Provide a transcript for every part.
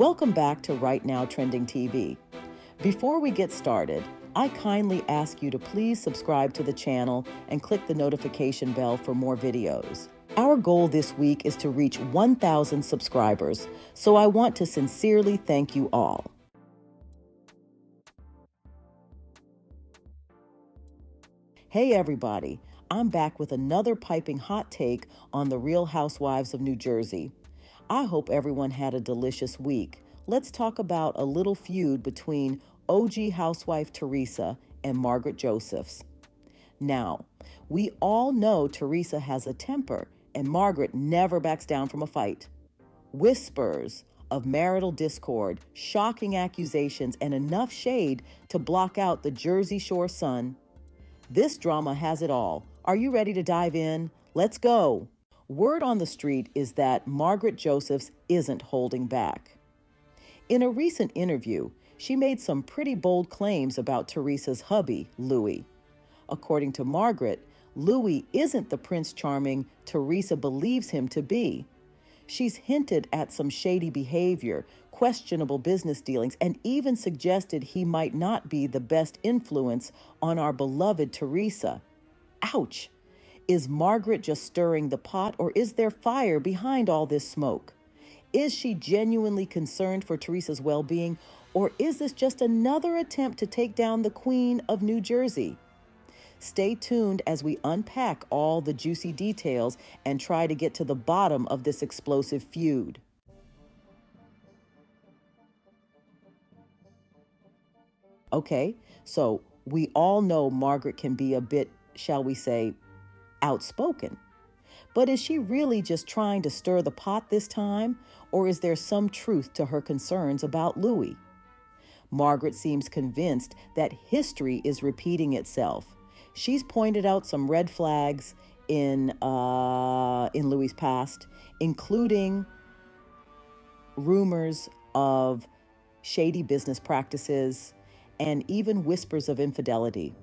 Welcome back to Right Now Trending TV. Before we get started, I kindly ask you to please subscribe to the channel and click the notification bell for more videos. Our goal this week is to reach 1,000 subscribers, so I want to sincerely thank you all. Hey everybody, I'm back with another piping hot take on the Real Housewives of New Jersey. I hope everyone had a delicious week. Let's talk about a little feud between OG housewife Teresa and Margaret Josephs. Now, we all know Teresa has a temper and Margaret never backs down from a fight. Whispers of marital discord, shocking accusations, and enough shade to block out the Jersey Shore sun. This drama has it all. Are you ready to dive in? Let's go. Word on the street is that Margaret Josephs isn't holding back. In a recent interview, she made some pretty bold claims about Teresa's hubby, Louie. According to Margaret, Louie isn't the Prince Charming Teresa believes him to be. She's hinted at some shady behavior, questionable business dealings, and even suggested he might not be the best influence on our beloved Teresa. Ouch! Is Margaret just stirring the pot, or is there fire behind all this smoke? Is she genuinely concerned for Teresa's well-being, or is this just another attempt to take down the Queen of New Jersey? Stay tuned as we unpack all the juicy details and try to get to the bottom of this explosive feud. Okay, so we all know Margaret can be a bit, shall we say, outspoken. But is she really just trying to stir the pot this time, or is there some truth to her concerns about Louie? Margaret seems convinced that history is repeating itself. She's pointed out some red flags in Louie's past, including rumors of shady business practices and even whispers of infidelity.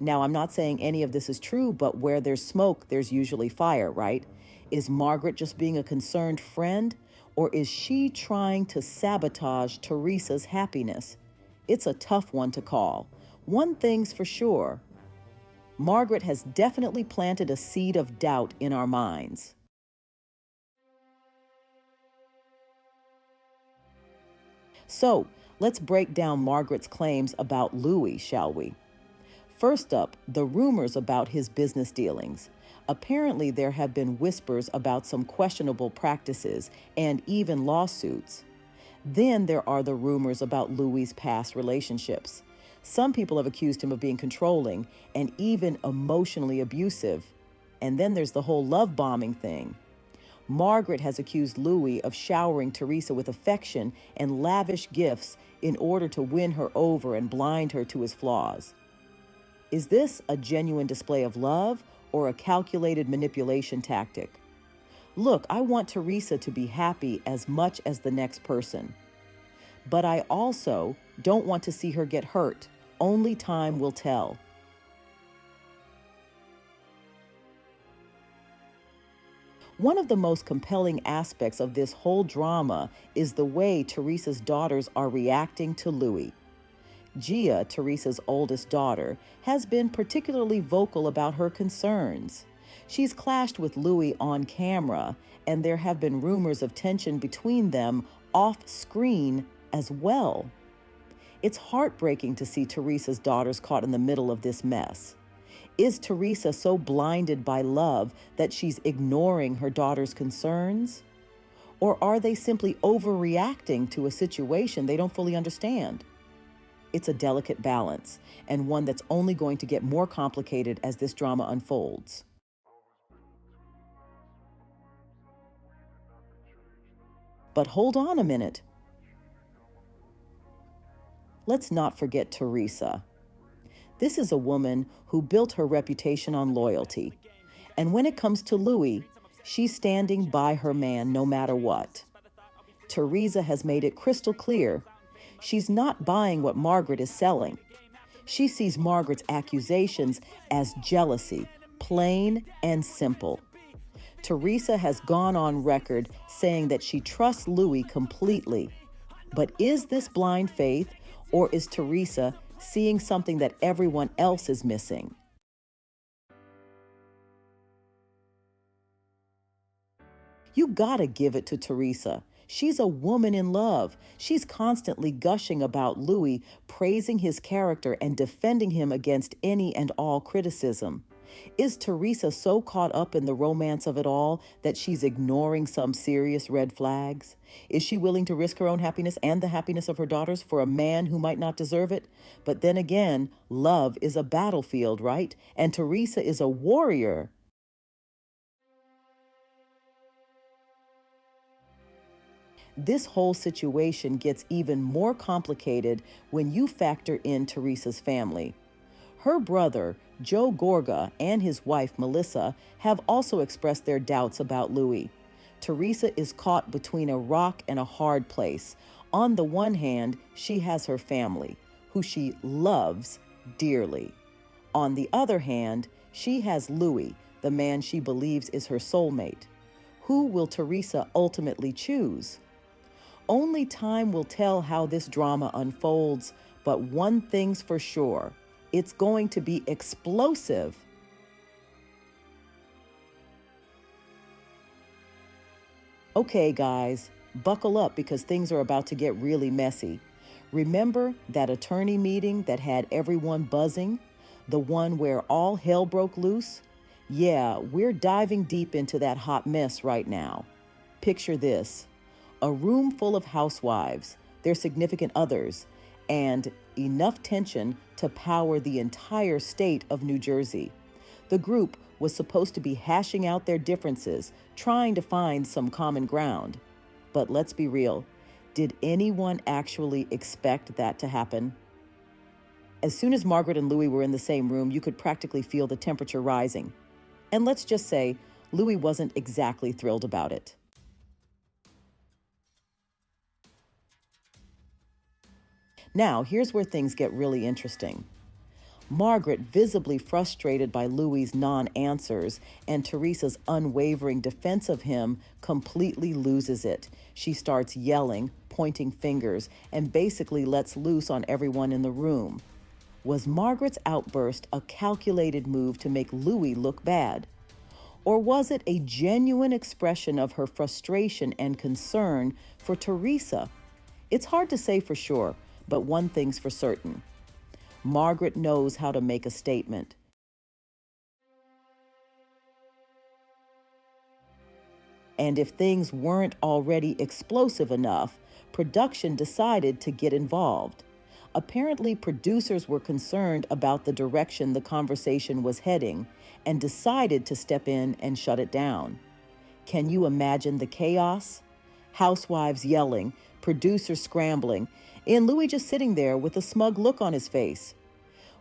Now, I'm not saying any of this is true, but where there's smoke, there's usually fire, right? Is Margaret just being a concerned friend, or is she trying to sabotage Teresa's happiness? It's a tough one to call. One thing's for sure, Margaret has definitely planted a seed of doubt in our minds. So, let's break down Margaret's claims about Louie, shall we? First up, the rumors about his business dealings. Apparently, there have been whispers about some questionable practices and even lawsuits. Then there are the rumors about Louie's past relationships. Some people have accused him of being controlling and even emotionally abusive. And then there's the whole love bombing thing. Margaret has accused Louie of showering Teresa with affection and lavish gifts in order to win her over and blind her to his flaws. Is this a genuine display of love or a calculated manipulation tactic? Look, I want Teresa to be happy as much as the next person. But I also don't want to see her get hurt. Only time will tell. One of the most compelling aspects of this whole drama is the way Teresa's daughters are reacting to Louie. Gia, Teresa's oldest daughter, has been particularly vocal about her concerns. She's clashed with Louie on camera, and there have been rumors of tension between them off-screen as well. It's heartbreaking to see Teresa's daughters caught in the middle of this mess. Is Teresa so blinded by love that she's ignoring her daughter's concerns? Or are they simply overreacting to a situation they don't fully understand? It's a delicate balance, and one that's only going to get more complicated as this drama unfolds. But hold on a minute. Let's not forget Teresa. This is a woman who built her reputation on loyalty. And when it comes to Louie, she's standing by her man no matter what. Teresa has made it crystal clear she's not buying what Margaret is selling. She sees Margaret's accusations as jealousy, plain and simple. Teresa has gone on record saying that she trusts Louie completely. But is this blind faith, or is Teresa seeing something that everyone else is missing? You gotta give it to Teresa. She's a woman in love. She's constantly gushing about Louie, praising his character and defending him against any and all criticism. Is Teresa so caught up in the romance of it all that she's ignoring some serious red flags? Is she willing to risk her own happiness and the happiness of her daughters for a man who might not deserve it? But then again, love is a battlefield, right? And Teresa is a warrior. This whole situation gets even more complicated when you factor in Teresa's family. Her brother, Joe Gorga, and his wife, Melissa, have also expressed their doubts about Louie. Teresa is caught between a rock and a hard place. On the one hand, she has her family, who she loves dearly. On the other hand, she has Louie, the man she believes is her soulmate. Who will Teresa ultimately choose? Only time will tell how this drama unfolds, but one thing's for sure, it's going to be explosive. Okay, guys, buckle up because things are about to get really messy. Remember that attorney meeting that had everyone buzzing? The one where all hell broke loose? Yeah, we're diving deep into that hot mess right now. Picture this. A room full of housewives, their significant others, and enough tension to power the entire state of New Jersey. The group was supposed to be hashing out their differences, trying to find some common ground. But let's be real, did anyone actually expect that to happen? As soon as Margaret and Louie were in the same room, you could practically feel the temperature rising. And let's just say, Louie wasn't exactly thrilled about it. Now, here's where things get really interesting. Margaret, visibly frustrated by Louie's non-answers and Teresa's unwavering defense of him, completely loses it. She starts yelling, pointing fingers, and basically lets loose on everyone in the room. Was Margaret's outburst a calculated move to make Louie look bad? Or was it a genuine expression of her frustration and concern for Teresa? It's hard to say for sure, but one thing's for certain. Margaret knows how to make a statement. And if things weren't already explosive enough, production decided to get involved. Apparently, producers were concerned about the direction the conversation was heading and decided to step in and shut it down. Can you imagine the chaos? Housewives yelling, producers scrambling, and Louie just sitting there with a smug look on his face.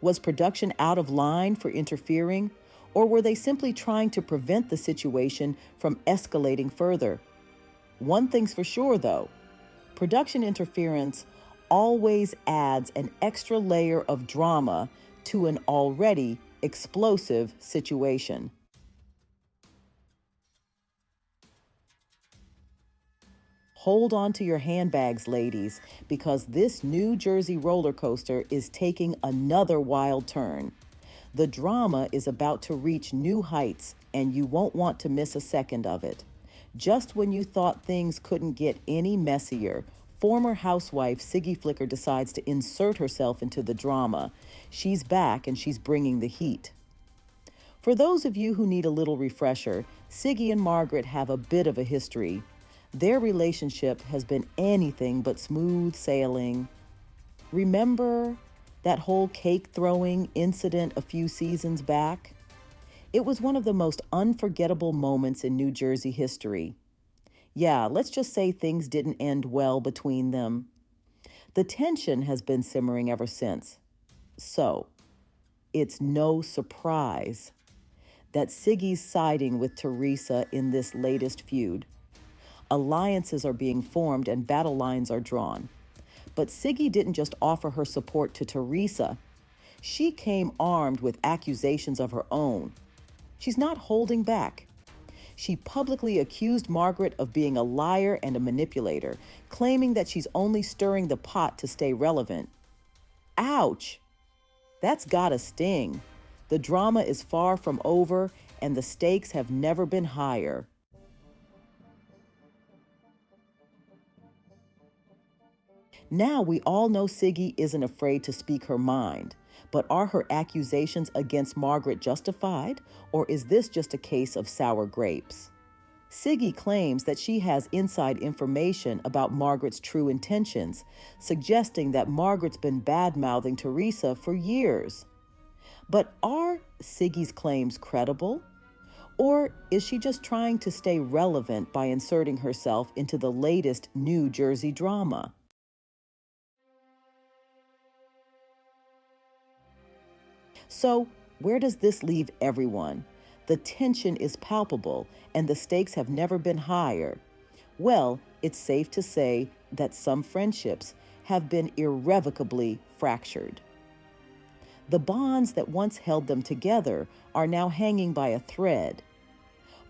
Was production out of line for interfering, or were they simply trying to prevent the situation from escalating further? One thing's for sure, though. Production interference always adds an extra layer of drama to an already explosive situation. Hold on to your handbags, ladies, because this New Jersey roller coaster is taking another wild turn. The drama is about to reach new heights, and you won't want to miss a second of it. Just when you thought things couldn't get any messier, former housewife Siggy Flicker decides to insert herself into the drama. She's back, and she's bringing the heat. For those of you who need a little refresher, Siggy and Margaret have a bit of a history. Their relationship has been anything but smooth sailing. Remember that whole cake throwing incident a few seasons back? It was one of the most unforgettable moments in New Jersey history. Yeah, let's just say things didn't end well between them. The tension has been simmering ever since. So, it's no surprise that Siggy's siding with Teresa in this latest feud. Alliances are being formed and battle lines are drawn. But Siggy didn't just offer her support to Teresa. She came armed with accusations of her own. She's not holding back. She publicly accused Margaret of being a liar and a manipulator, claiming that she's only stirring the pot to stay relevant. Ouch! That's gotta sting. The drama is far from over, and the stakes have never been higher. Now we all know Siggy isn't afraid to speak her mind, but are her accusations against Margaret justified, or is this just a case of sour grapes? Siggy claims that she has inside information about Margaret's true intentions, suggesting that Margaret's been bad-mouthing Teresa for years. But are Siggy's claims credible? Or is she just trying to stay relevant by inserting herself into the latest New Jersey drama? So, where does this leave everyone? The tension is palpable, and the stakes have never been higher. Well, it's safe to say that some friendships have been irrevocably fractured. The bonds that once held them together are now hanging by a thread.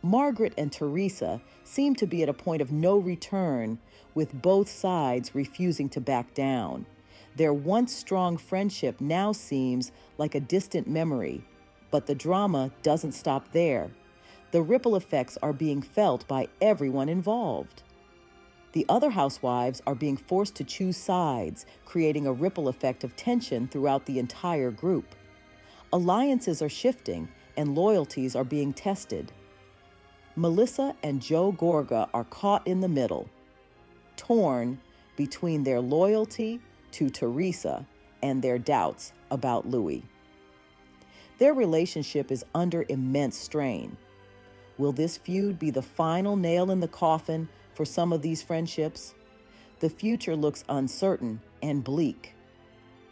Margaret and Teresa seem to be at a point of no return, with both sides refusing to back down. Their once strong friendship now seems like a distant memory, but the drama doesn't stop there. The ripple effects are being felt by everyone involved. The other housewives are being forced to choose sides, creating a ripple effect of tension throughout the entire group. Alliances are shifting, and loyalties are being tested. Melissa and Joe Gorga are caught in the middle, torn between their loyalty to Teresa and their doubts about Louie. Their relationship is under immense strain. Will this feud be the final nail in the coffin for some of these friendships? The future looks uncertain and bleak.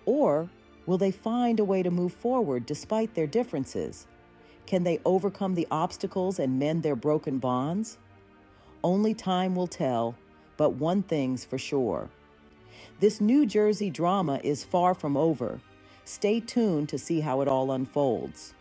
Or will they find a way to move forward despite their differences? Can they overcome the obstacles and mend their broken bonds? Only time will tell, but one thing's for sure. This New Jersey drama is far from over. Stay tuned to see how it all unfolds.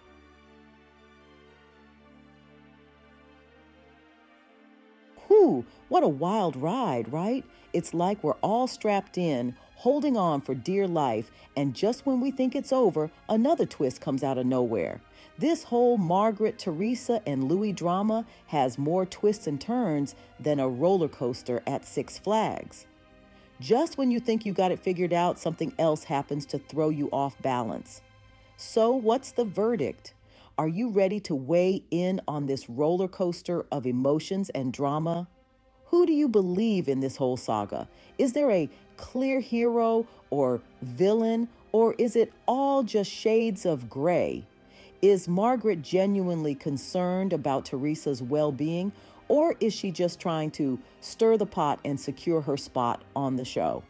Whew, what a wild ride, right? It's like we're all strapped in, holding on for dear life, and just when we think it's over, another twist comes out of nowhere. This whole Margaret, Teresa, and Louie drama has more twists and turns than a roller coaster at Six Flags. Just when you think you got it figured out, something else happens to throw you off balance. So what's the verdict? Are you ready to weigh in on this roller coaster of emotions and drama? Who do you believe in this whole saga? Is there a clear hero or villain, or is it all just shades of gray? Is Margaret genuinely concerned about Teresa's well-being, or is she just trying to stir the pot and secure her spot on the show?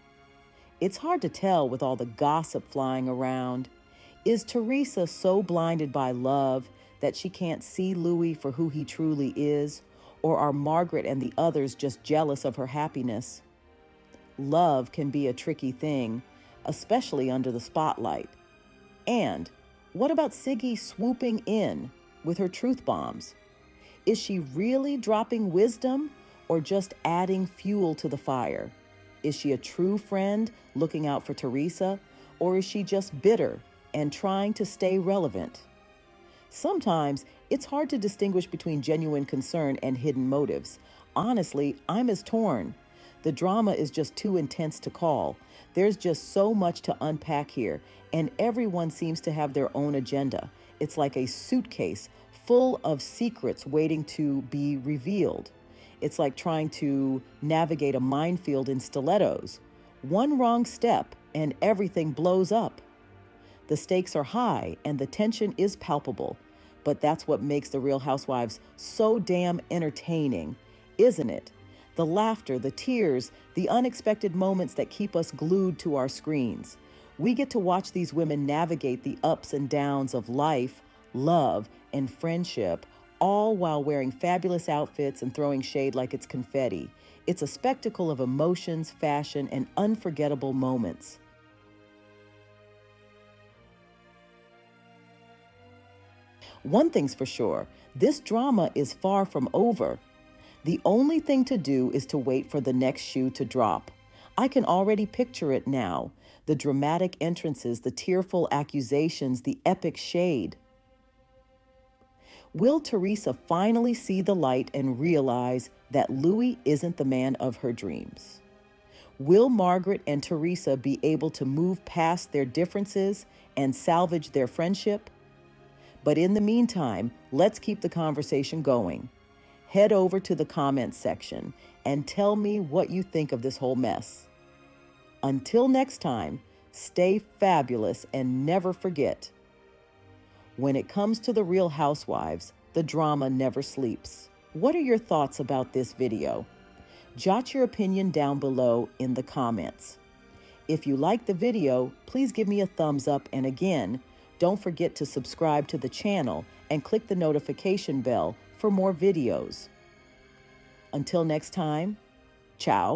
It's hard to tell with all the gossip flying around. Is Teresa so blinded by love that she can't see Louie for who he truly is? Or are Margaret and the others just jealous of her happiness? Love can be a tricky thing, especially under the spotlight. And what about Siggy swooping in with her truth bombs? Is she really dropping wisdom or just adding fuel to the fire? Is she a true friend looking out for Teresa, or is she just bitter and trying to stay relevant? Sometimes it's hard to distinguish between genuine concern and hidden motives. Honestly, I'm as torn. The drama is just too intense to call. There's just so much to unpack here, and everyone seems to have their own agenda. It's like a suitcase full of secrets waiting to be revealed. It's like trying to navigate a minefield in stilettos. One wrong step and everything blows up. The stakes are high and the tension is palpable, but that's what makes the Real Housewives so damn entertaining, isn't it? The laughter, the tears, the unexpected moments that keep us glued to our screens. We get to watch these women navigate the ups and downs of life, love, and friendship, all while wearing fabulous outfits and throwing shade like it's confetti. It's a spectacle of emotions, fashion, and unforgettable moments. One thing's for sure, this drama is far from over. The only thing to do is to wait for the next shoe to drop. I can already picture it now. The dramatic entrances, the tearful accusations, the epic shade. Will Teresa finally see the light and realize that Louie isn't the man of her dreams? Will Margaret and Teresa be able to move past their differences and salvage their friendship? But in the meantime, let's keep the conversation going. Head over to the comments section and tell me what you think of this whole mess. Until next time, stay fabulous and never forget, when it comes to the Real Housewives, the drama never sleeps. What are your thoughts about this video? Jot your opinion down below in the comments. If you like the video, please give me a thumbs up, and again, don't forget to subscribe to the channel and click the notification bell for more videos. Until next time, ciao.